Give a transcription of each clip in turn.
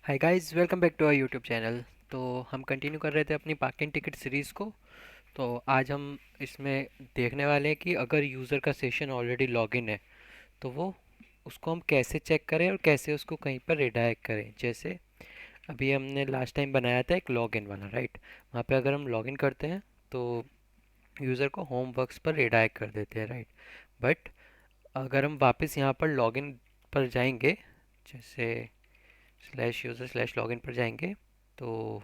Hi guys, welcome back to our YouTube channel. तो हम continue कर रहे थे अपनी पार्किंग टिकट सीरीज़ को। तो आज हम इसमें देखने वाले हैं कि अगर यूज़र का सेशन ऑलरेडी लॉगिन है तो वो उसको हम कैसे चेक करें और कैसे उसको कहीं पर रिडायरेक्ट करें। जैसे अभी हमने लास्ट टाइम बनाया था एक लॉगिन वाला, राइट। वहाँ पे अगर हम लॉगिन करते हैं तो यूज़र को होम वर्क्स पर रिडायरेक्ट कर देते हैं, राइट। बट अगर हम वापस यहाँ पर लॉगिन पर जाएंगे, जैसे स्लैश यूज़र स्लैश लॉगिन पर जाएंगे, तो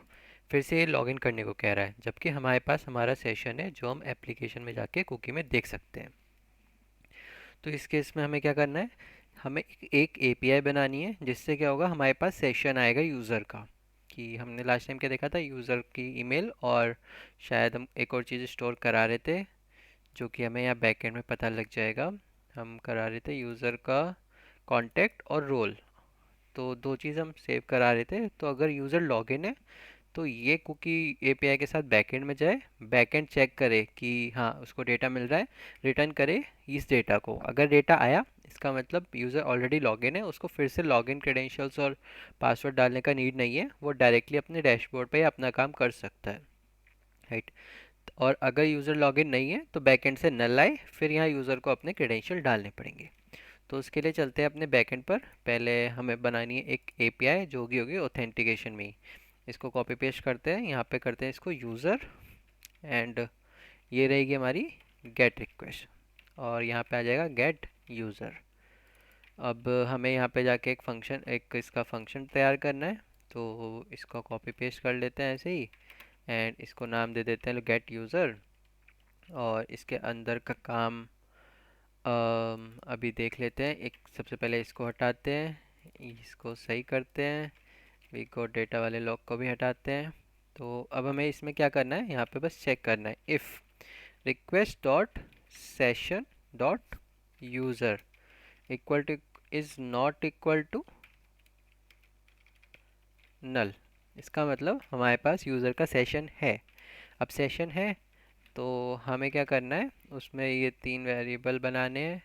फिर से ये लॉगिन करने को कह रहा है, जबकि हमारे पास हमारा सेशन है जो हम एप्लीकेशन में जाके कुकी में देख सकते हैं। तो इस केस में हमें क्या करना है, हमें एक एपीआई बनानी है जिससे क्या होगा, हमारे पास सेशन आएगा यूज़र का। कि हमने लास्ट टाइम क्या देखा था, यूज़र की ईमेल और शायद हम एक और चीज़ स्टोर करा रहे थे जो कि हमें यहाँ बैकएंड में पता लग जाएगा। हम करा रहे थे यूज़र का कॉन्टैक्ट और रोल। तो दो चीज़ हम सेव करा रहे थे। तो अगर यूज़र लॉगिन है तो ये कुकी एपीआई के साथ बैकएंड में जाए, बैकएंड चेक करे कि हाँ उसको डेटा मिल रहा है, रिटर्न करे इस डेटा को। अगर डेटा आया, इसका मतलब यूज़र ऑलरेडी लॉगिन है, उसको फिर से लॉगिन क्रेडेंशियल्स और पासवर्ड डालने का नीड नहीं है, वो डायरेक्टली अपने डैशबोर्ड पे अपना काम कर सकता है, राइट। और अगर यूज़र लॉगिन नहीं है तो बैकएंड से नल आए, फिर यहाँ यूज़र को अपने क्रेडेंशियल डालने पड़ेंगे। तो उसके लिए चलते हैं अपने बैकएंड पर। पहले हमें बनानी है एक एपीआई जो कि होगी ऑथेंटिकेशन में ही। इसको कॉपी पेस्ट करते हैं, यहाँ पे करते हैं इसको यूज़र, एंड ये रहेगी हमारी गेट रिक्वेस्ट, और यहाँ पे आ जाएगा गेट यूज़र। अब हमें यहाँ पे जाके एक फंक्शन, एक इसका फंक्शन तैयार करना है। तो इसको कॉपी पेस्ट कर लेते हैं ऐसे ही, एंड इसको नाम दे देते हैं गेट यूज़र। और इसके अंदर का काम अभी देख लेते हैं। एक सबसे पहले इसको हटाते हैं, इसको सही करते हैं, वी को डेटा वाले लॉग को भी हटाते हैं। तो अब हमें इसमें क्या करना है, यहाँ पे बस चेक करना है if request dot session dot user equal to is not equal to null. इसका मतलब हमारे पास यूज़र का सेशन है। अब सेशन है तो हमें क्या करना है, उसमें ये तीन वेरिएबल बनाने हैं।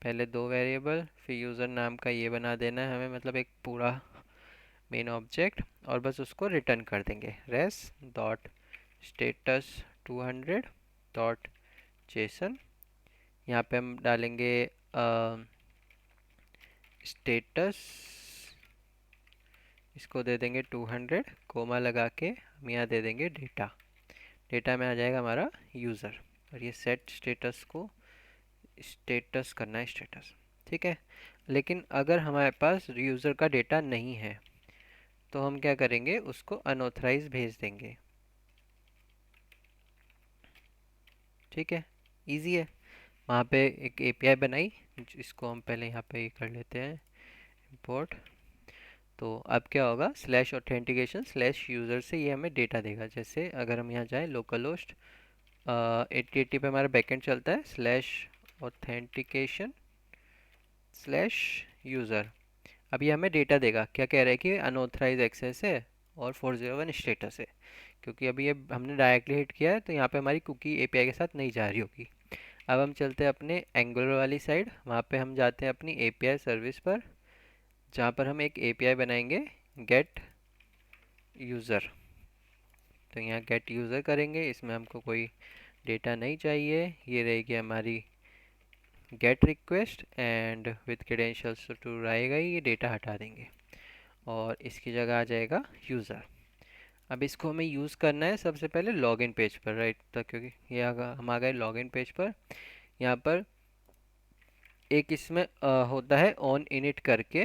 पहले दो वेरिएबल, फिर यूज़र नाम का ये बना देना है हमें, मतलब एक पूरा मेन ऑब्जेक्ट। और बस उसको रिटर्न कर देंगे res dot status 200 dot JSON. यहाँ पे हम डालेंगे स्टेटस, इसको दे देंगे 200, कोमा लगा के हम यहाँ दे देंगे डेटा। डेटा में आ जाएगा हमारा यूज़र, और ये सेट स्टेटस को स्टेटस करना है, स्टेटस, ठीक है। लेकिन अगर हमारे पास यूज़र का डेटा नहीं है तो हम क्या करेंगे, उसको अनऑथराइज भेज देंगे, ठीक है। इजी है। वहाँ पे एक एपीआई बनाई, इसको हम पहले यहाँ पे कर लेते हैं इंपोर्ट। तो अब क्या होगा, स्लैश ऑथेंटिकेशन स्लैश यूज़र से ये हमें डेटा देगा। जैसे अगर हम यहाँ जाएँ, लोकल होस्ट 8080 पे हमारा बैकएंड चलता है, स्लैश ऑथेंटिकेशन स्लैश यूज़र। अभी हमें डेटा देगा, क्या कह रहा है कि अनऑथराइज एक्सेस है और 401 स्टेटस है। क्योंकि अभी ये हमने डायरेक्टली हिट किया है तो यहाँ पे हमारी कुकी एपीआई के साथ नहीं जा रही होगी। अब हम चलते हैं अपने एंगुलर वाली साइड, वहाँ पे हम जाते हैं अपनी एपीआई सर्विस पर, जहाँ पर हम एक एपीआई बनाएंगे गेट यूज़र। तो यहाँ गेट यूज़र करेंगे, इसमें हमको कोई डेटा नहीं चाहिए, ये रहेगी हमारी get request, and with credentials true आएगा, ये डेटा हटा देंगे और इसकी जगह आ जाएगा यूज़र। अब इसको हमें यूज़ करना है सबसे पहले लॉगिन पेज पर, राइट। तो क्योंकि ये हम आ गए लॉगिन पेज पर, यहाँ पर एक इसमें होता है ऑन इनिट करके।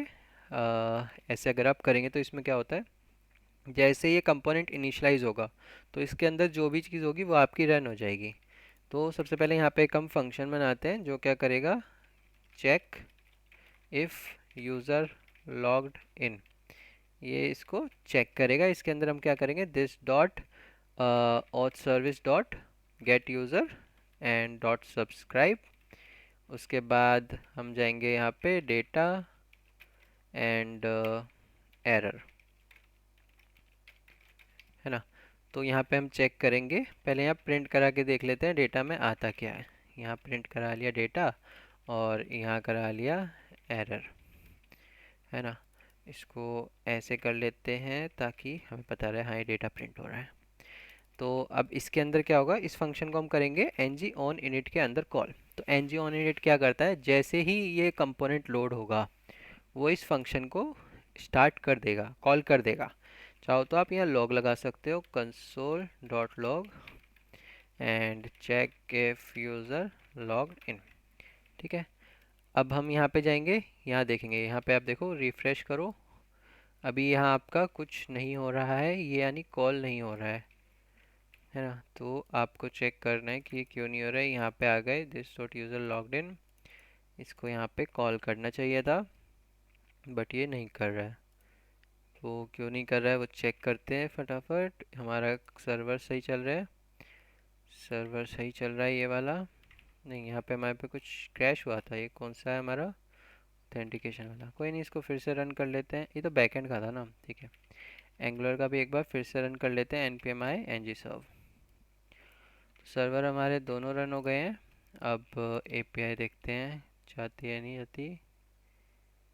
ऐसे अगर आप करेंगे तो इसमें क्या होता है, जैसे ये कंपोनेंट इनिशलाइज होगा तो इसके अंदर जो भी चीज़ होगी वो आपकी रन हो जाएगी। तो सबसे पहले यहाँ पे एक हम फंक्शन बनाते हैं जो क्या करेगा, check if user logged in, ये इसको चेक करेगा। इसके अंदर हम क्या करेंगे, this dot auth service dot get user and dot subscribe. उसके बाद हम जाएंगे यहाँ पे डेटा एंड एरर, है ना। तो यहाँ पे हम चेक करेंगे, पहले यहाँ प्रिंट करा के देख लेते हैं डेटा में आता क्या है। यहाँ प्रिंट करा लिया डेटा और यहाँ करा लिया एरर, है ना। इसको ऐसे कर लेते हैं ताकि हमें पता रहे हाँ ये डेटा प्रिंट हो रहा है। तो अब इसके अंदर क्या होगा, इस फंक्शन को हम करेंगे ng on init के अंदर कॉल। तो ng on init क्या करता है, जैसे ही ये कंपोनेंट लोड होगा वो इस फंक्शन को स्टार्ट कर देगा, कॉल कर देगा। चाहो तो आप यहाँ लॉग लगा सकते हो, console dot log and check if user logged in. ठीक है, अब हम यहाँ पे जाएंगे, यहाँ देखेंगे, यहाँ पे आप देखो रिफ्रेश करो, अभी यहाँ आपका कुछ नहीं हो रहा है, ये यानी कॉल नहीं हो रहा है ना। तो आपको चेक करना है कि ये क्यों नहीं हो रहा है। यहाँ पे आ गए दिस डॉट यूज़र लॉग्ड इन, इसको यहाँ पे कॉल करना चाहिए था बट ये नहीं कर रहा है। तो क्यों नहीं कर रहा है वो चेक करते हैं फटाफट। हमारा सर्वर सही चल रहा है, सर्वर सही चल रहा है ये वाला। नहीं, यहाँ पे हमारे पे कुछ क्रैश हुआ था, ये कौन सा है हमारा ऑथेंटिकेशन वाला। कोई नहीं, इसको फिर से रन कर लेते हैं, ये तो बैकएंड का था ना। ठीक है, एंगुलर का भी एक बार फिर से रन कर लेते हैं, npm i ng serve। Server हमारे दोनों रन हो गए हैं। अब एपीआई देखते हैं जाती है नहीं जाती।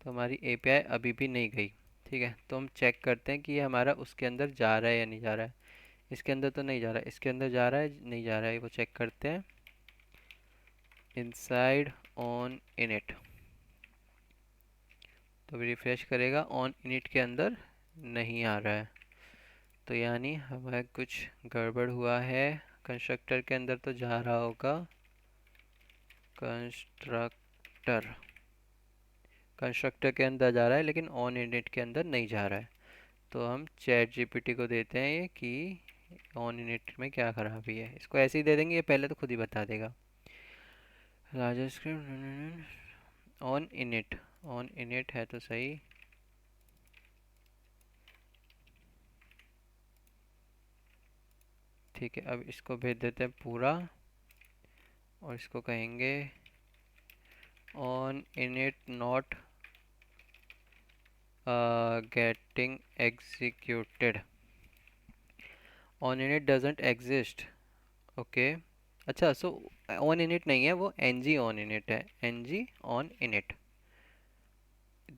तो हमारी एपीआई अभी भी नहीं गई। ठीक है, तो हम चेक करते हैं कि ये हमारा उसके अंदर जा रहा है या नहीं जा रहा है। इसके अंदर तो नहीं जा रहा है, इसके अंदर जा रहा है नहीं जा रहा है वो चेक करते हैं। इनसाइड ऑन इनिट, तो रिफ्रेश करेगा, ऑन इनिट के अंदर नहीं आ रहा है। तो यानी हमारा कुछ गड़बड़ हुआ है। कंस्ट्रक्टर के अंदर तो जा रहा होगा, कंस्ट्रक्टर कंस्ट्रक्टर के अंदर जा रहा है लेकिन ऑन इनिट के अंदर नहीं जा रहा है। तो हम चैट जीपीटी को देते हैं ये कि ऑन इनिट में क्या खराबी है, इसको ऐसे ही दे देंगे, ये पहले तो खुद ही बता देगा। Larger script on init, on init है तो सही। ठीक है, अब इसको भेज देते हैं पूरा और इसको कहेंगे on init not getting executed, on init doesn't exist. Okay, अच्छा, सो ऑन इनिट नहीं है वो, ng ऑन इनिट है, ng ऑन इनिट।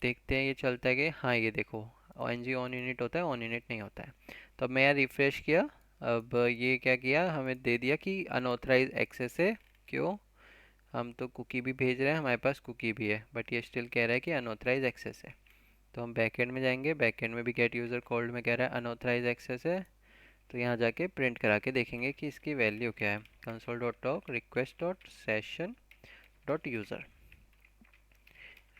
देखते हैं ये चलता है कि हाँ, ये देखो ng ऑन इनिट होता है, ऑन इनिट नहीं होता है। तो अब मैं यार रिफ्रेश किया, अब ये क्या किया, हमें दे दिया कि अनऑथराइज एक्सेस है। क्यों, हम तो कुकी भी भेज रहे हैं, हमारे पास कुकी भी है, बट ये स्टिल कह रहा है कि अनऑथराइज एक्सेस है। तो हम बैकएंड में जाएंगे, बैकएंड में भी गेट यूज़र कॉल्ड में कह रहा है अनऑथराइज एक्सेस है। तो यहाँ जाके प्रिंट करा के देखेंगे कि इसकी वैल्यू क्या है। Console dot log request dot session dot user,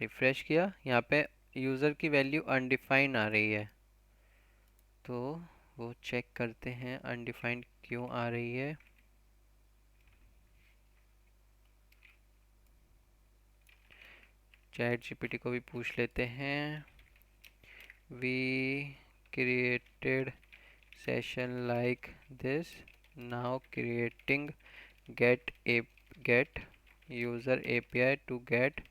refresh किया, यहाँ पे यूज़र की वैल्यू अनडिफाइंड आ रही है। तो वो चेक करते हैं अनडिफाइंड क्यों आ रही है। चैट जीपीटी को भी पूछ लेते हैं, we created session like this, now creating get a get user API to get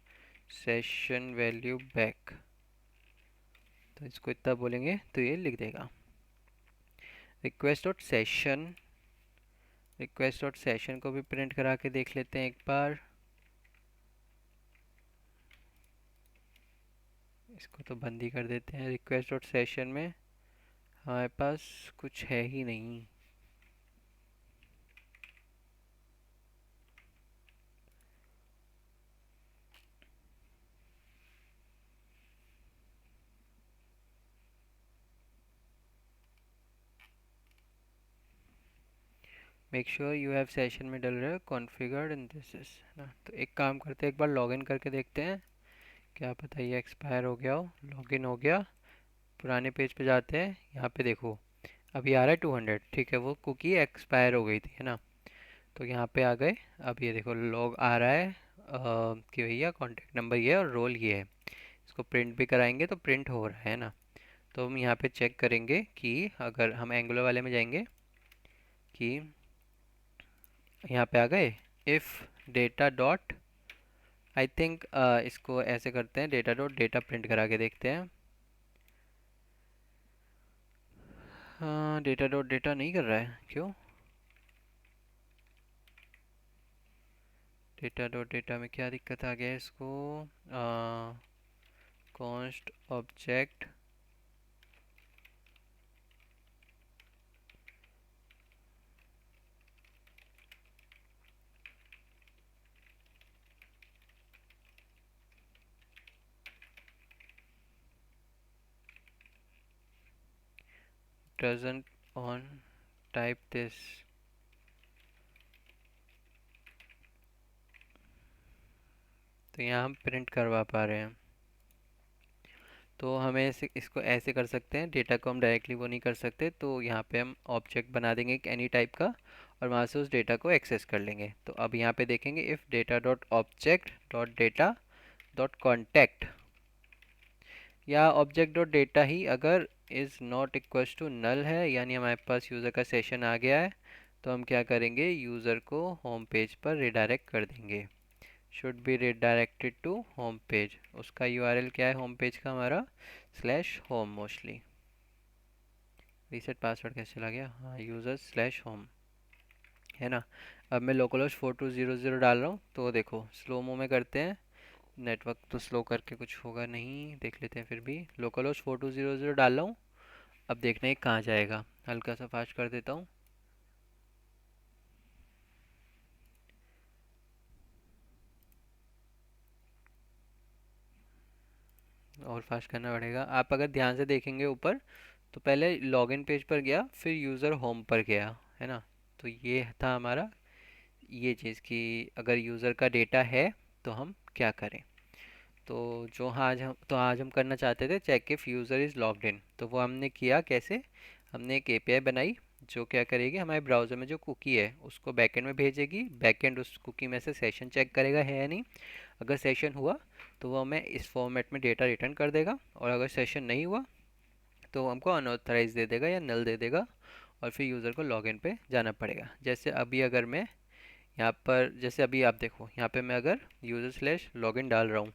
session value back. तो इसको इतना बोलेंगे तो ये लिख देगा। Request dot session, request dot session को भी प्रिंट करा के देख लेते हैं एक बार। इसको तो बंद ही कर देते हैं, रिक्वेस्ट डॉट सेशन में हमारे पास कुछ है ही नहीं। Make sure you have session में डल रहा है कॉन्फ़िगर्ड इन दिस इज ना। तो एक काम करते हैं, एक बार लॉगिन करके देखते हैं, क्या पता ये एक्सपायर हो गया हो। लॉगिन हो गया, पुराने पेज पे जाते हैं, यहाँ पे देखो अभी आ रहा है 200। ठीक है, वो कुकी एक्सपायर हो गई थी है ना। तो यहाँ पे आ गए, अब ये देखो लॉग आ रहा है कि भैया कॉन्टैक्ट नंबर ये है और रोल ये है। इसको प्रिंट भी कराएंगे तो प्रिंट हो रहा है ना। तो हम यहाँ पे चेक करेंगे कि अगर हम एंगुलर वाले में जाएंगे कि यहाँ पे आ गए, if data dot, I think इसको ऐसे करते हैं, डेटा डॉट डेटा प्रिंट करा के देखते हैं। हाँ, डेटा डॉट डेटा नहीं कर रहा है, क्यों। डेटा डॉट डेटा में क्या दिक्कत आ गया है इसको, const object doesn't on type this। तो यहाँ हम प्रिंट करवा पा रहे हैं। तो हमें इसको ऐसे कर सकते हैं, डेटा को हम डायरेक्टली वो नहीं कर सकते, तो यहाँ पे हम ऑब्जेक्ट बना देंगे एक एनी टाइप का और वहाँ से उस डेटा को एक्सेस कर लेंगे। तो अब यहाँ पे देखेंगे if data dot object dot data dot contact या ऑब्जेक्ट डॉट डेटा ही अगर is not equals to null है, यानी हमारे पास यूज़र का सेशन आ गया है, तो हम क्या करेंगे, यूज़र को होम पेज पर रिडायरेक्ट कर देंगे। Should be redirected to home page. उसका यूआरएल क्या है होम पेज का हमारा, slash home mostly. Reset password कैसे चला गया, हाँ यूज़र स्लैश होम है ना। अब मैं लोकल 4200 डाल रहा हूँ, तो देखो स्लो मो में करते हैं, नेटवर्क तो स्लो करके कुछ होगा नहीं, देख लेते हैं फिर भी। लोकल 4200 डाल रहा हूँ, अब देखना है कहाँ जाएगा। हल्का सा फास्ट कर देता हूँ। और फास्ट करना पड़ेगा। आप अगर ध्यान से देखेंगे ऊपर, तो पहले लॉगिन पेज पर गया, फिर यूज़र होम पर गया, है ना। तो ये था हमारा ये चीज़ कि अगर यूज़र का डेटा है तो हम क्या करें। तो जो आज हम करना चाहते थे, check if user is logged in, तो वो हमने किया कैसे। हमने एक एपीआई बनाई जो क्या करेगी, हमारे ब्राउज़र में जो कुकी है उसको बैकएंड में भेजेगी, बैकएंड उस कुकी में से सेशन चेक करेगा है या नहीं। अगर सेशन हुआ तो वो हमें इस फॉर्मेट में डेटा रिटर्न कर देगा, और अगर सेशन नहीं हुआ तो वो हमको अनऑथराइज दे देगा या नल दे देगा, और फिर यूज़र को लॉगिन पे जाना पड़ेगा। जैसे अभी अगर मैं यहाँ पर, जैसे अभी आप देखो यहाँ पे मैं अगर यूज़र स्लैश लॉगिन डाल रहा हूँ,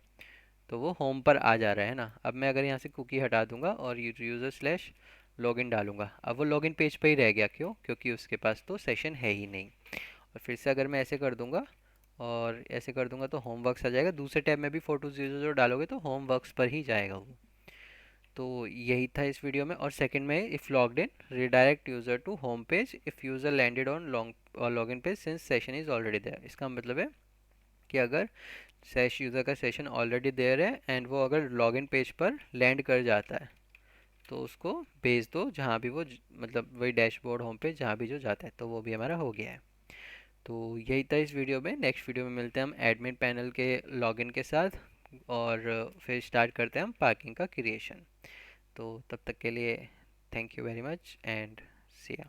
तो वो होम पर आ जा रहा है ना। अब मैं अगर यहाँ से कुकी हटा दूंगा और यूज़र स्लैश लॉगिन डालूंगा, अब वो लॉगिन पेज पर ही रह गया। क्यों? क्योंकि उसके पास तो सेशन है ही नहीं। और फिर से अगर मैं ऐसे कर दूंगा और ऐसे कर दूंगा, तो होमवर्क्स आ जाएगा। दूसरे टैब में भी 4200 डालोगे तो होमवर्क्स पर ही जाएगा वो। तो यही था इस वीडियो में। और सेकंड में, if logged in redirect user to home page if user landed on login page since session is already there. इसका मतलब है कि अगर यूज़र का सेशन ऑलरेडी देयर है एंड वो अगर लॉगिन पेज पर लैंड कर जाता है, तो उसको भेज दो जहाँ भी वो मतलब वही डैशबोर्ड होम पेज जहाँ भी जो जाता है, तो वो भी हमारा हो गया है। तो यही था इस वीडियो में। नेक्स्ट वीडियो में मिलते हैं हम एडमिन पैनल के लॉगिन के साथ, और फिर स्टार्ट करते हैं हम पार्किंग का क्रिएशन। तो तब तक के लिए thank you very much and see या।